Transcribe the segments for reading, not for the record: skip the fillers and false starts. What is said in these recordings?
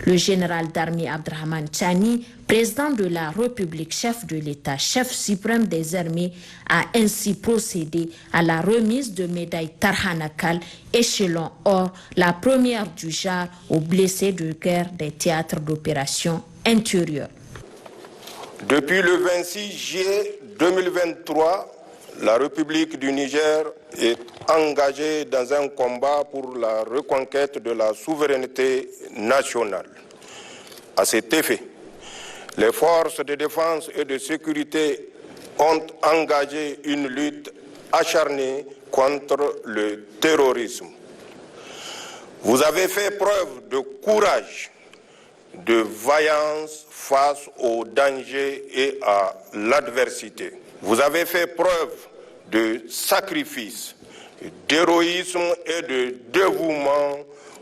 Le général d'armée Abdrahman Tchani, président de la République, chef de l'État, chef suprême des armées, a ainsi procédé à la remise de médailles Tarhanakal, échelon or, la première du genre aux blessés de guerre des théâtres d'opération intérieure. Depuis le 26 juillet 2023, la République du Niger est engagée dans un combat pour la reconquête de la souveraineté nationale. À cet effet, les forces de défense et de sécurité ont engagé une lutte acharnée contre le terrorisme. Vous avez fait preuve de courage, de vaillance face aux dangers et à l'adversité. Vous avez fait preuve de sacrifice, d'héroïsme et de dévouement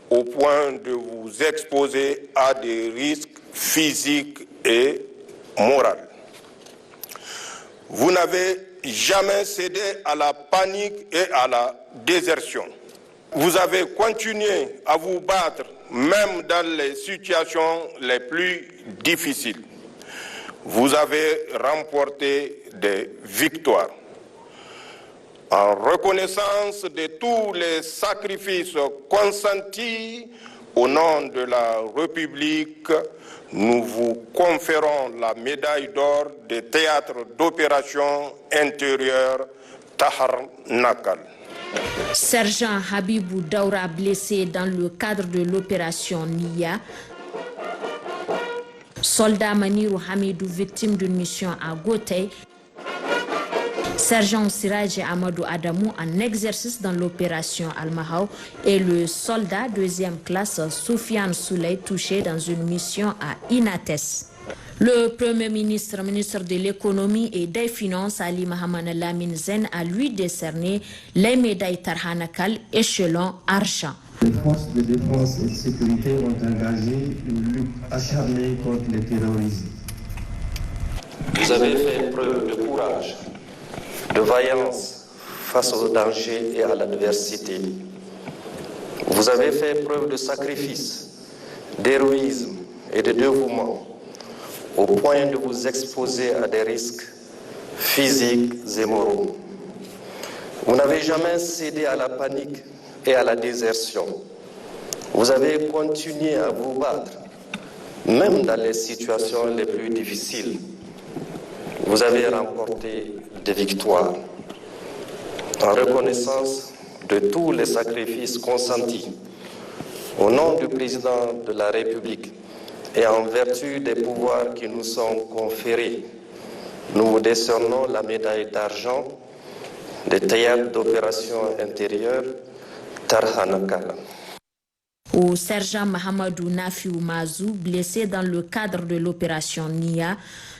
au point de vous exposer à des risques physiques et moraux. Vous n'avez jamais cédé à la panique et à la désertion. Vous avez continué à vous battre même dans les situations les plus difficiles. Vous avez remporté des victoires. En reconnaissance de tous les sacrifices consentis au nom de la République, nous vous conférons la médaille d'or des théâtres d'opération intérieure Tahar Nakal. Sergent Habibou Daoura, blessé dans le cadre de l'opération NIA. Soldat Manirou Hamidou, victime d'une mission à Gotei. Sergent Siraj Amadou Adamou, en exercice dans l'opération Al-Mahou. Et le soldat deuxième classe Soufiane Souley, touché dans une mission à Inates. Le Premier ministre, ministre de l'économie et des finances, Ali Mahaman Lamine Zen, a lui décerné les médailles Tarhanakal échelon argent. Les forces de défense et de sécurité ont engagé une lutte acharnée contre le terrorisme. Vous avez fait preuve de courage, de vaillance face aux dangers et à l'adversité. Vous avez fait preuve de sacrifice, d'héroïsme et de dévouement, au point de vous exposer à des risques physiques et moraux. Vous n'avez jamais cédé à la panique et à la désertion. Vous avez continué à vous battre, même dans les situations les plus difficiles. Vous avez remporté des victoires. En reconnaissance de tous les sacrifices consentis, au nom du président de la République et en vertu des pouvoirs qui nous sont conférés, nous vous décernons la médaille d'argent des théâtres d'opération intérieure Tarhanakal. Au sergent Mahamadou Nafiou Mazou, blessé dans le cadre de l'opération NIA,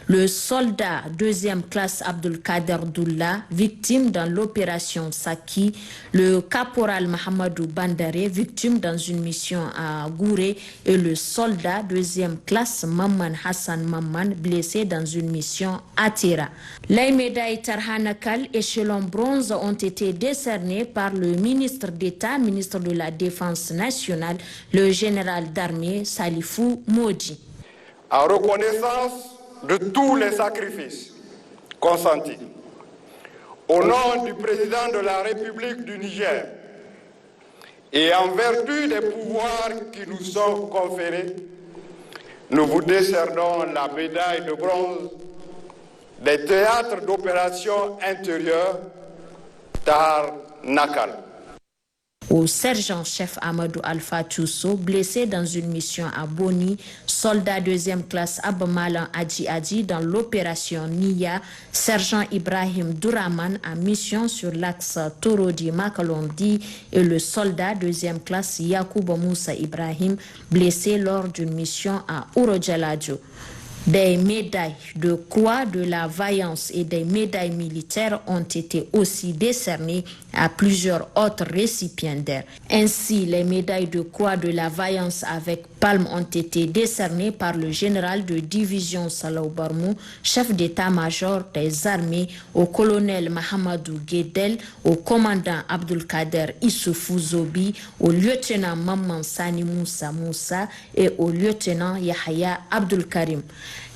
le soldat deuxième classe Abdul Kader Doula, victime dans l'opération Saki, le caporal Mahamadou Bandare, victime dans une mission à Gouré, et le soldat deuxième classe Mamman Hassan Mamman, blessé dans une mission à Tira. Les médailles Tarhanakal échelon bronze ont été décernées par le ministre d'État, ministre de la Défense nationale, le général d'armée Salifou Modi. En reconnaissance de tous les sacrifices consentis, au nom du président de la République du Niger et en vertu des pouvoirs qui nous sont conférés, nous vous décernons la médaille de bronze des théâtres d'opération intérieure Tahar Nakal. Au sergent-chef Amadou Alpha Tousso, blessé dans une mission à Boni, soldat deuxième classe Abamalan Adji Adji dans l'opération NIA, sergent Ibrahim Douraman en mission sur l'axe Torodi-Makalondi et le soldat deuxième classe Yakuba Moussa Ibrahim, blessé lors d'une mission à Ourodjaladjo. Des médailles de croix de la vaillance et des médailles militaires ont été aussi décernées à plusieurs autres récipiendaires. Ainsi, les médailles de croix de la vaillance avec palmes ont été décernées par le général de division Salaw Barmou, chef d'état-major des armées, au colonel Mahamadou Guedel, au commandant Abdulkader Issoufou Zobi, au lieutenant Mamman Sani Moussa Moussa et au lieutenant Yahya Abdulkarim.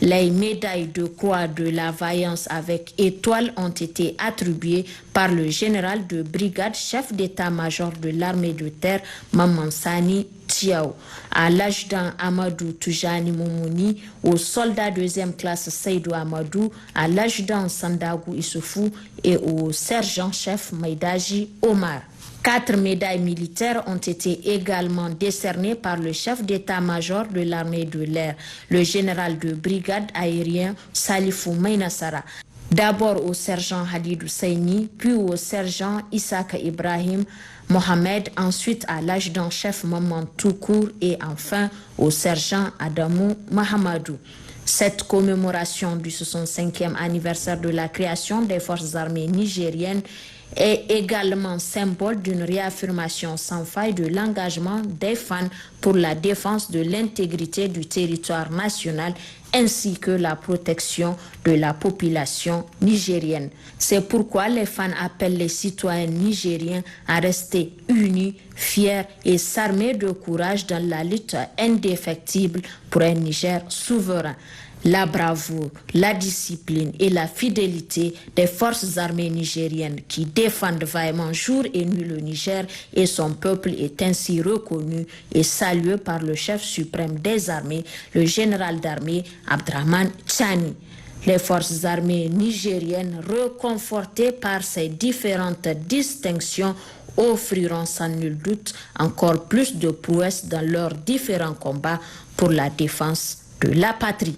Les médailles de croix de la vaillance avec étoile ont été attribuées par le général de brigade, chef d'état-major de l'armée de terre, Mamman Sani Tiao, à l'adjudant Amadou Toujani Moumouni, au soldat deuxième classe Seydou Amadou, à l'adjudant Sandagou Issoufou et au sergent-chef Maïdaji Omar. 4 médailles militaires ont été également décernées par le chef d'état-major de l'armée de l'air, le général de brigade aérien Salifou Maïnassara. D'abord au sergent Halidou Seyni, puis au sergent Issaka Ibrahim Mohamed, ensuite à l'adjudant-chef Maman Toukour et enfin au sergent Adamou Mahamadou. Cette commémoration du 65e anniversaire de la création des forces armées nigériennes est également symbole d'une réaffirmation sans faille de l'engagement des fans pour la défense de l'intégrité du territoire national ainsi que la protection de la population nigérienne. C'est pourquoi les fans appellent les citoyens nigériens à rester unis, fiers et s'armer de courage dans la lutte indéfectible pour un Niger souverain. La bravoure, la discipline et la fidélité des forces armées nigériennes qui défendent vaillamment jour et nuit le Niger et son peuple est ainsi reconnu et salué par le chef suprême des armées, le général d'armée Abdraman Tchani. Les forces armées nigériennes, reconfortées par ces différentes distinctions, offriront sans nul doute encore plus de prouesses dans leurs différents combats pour la défense de la patrie.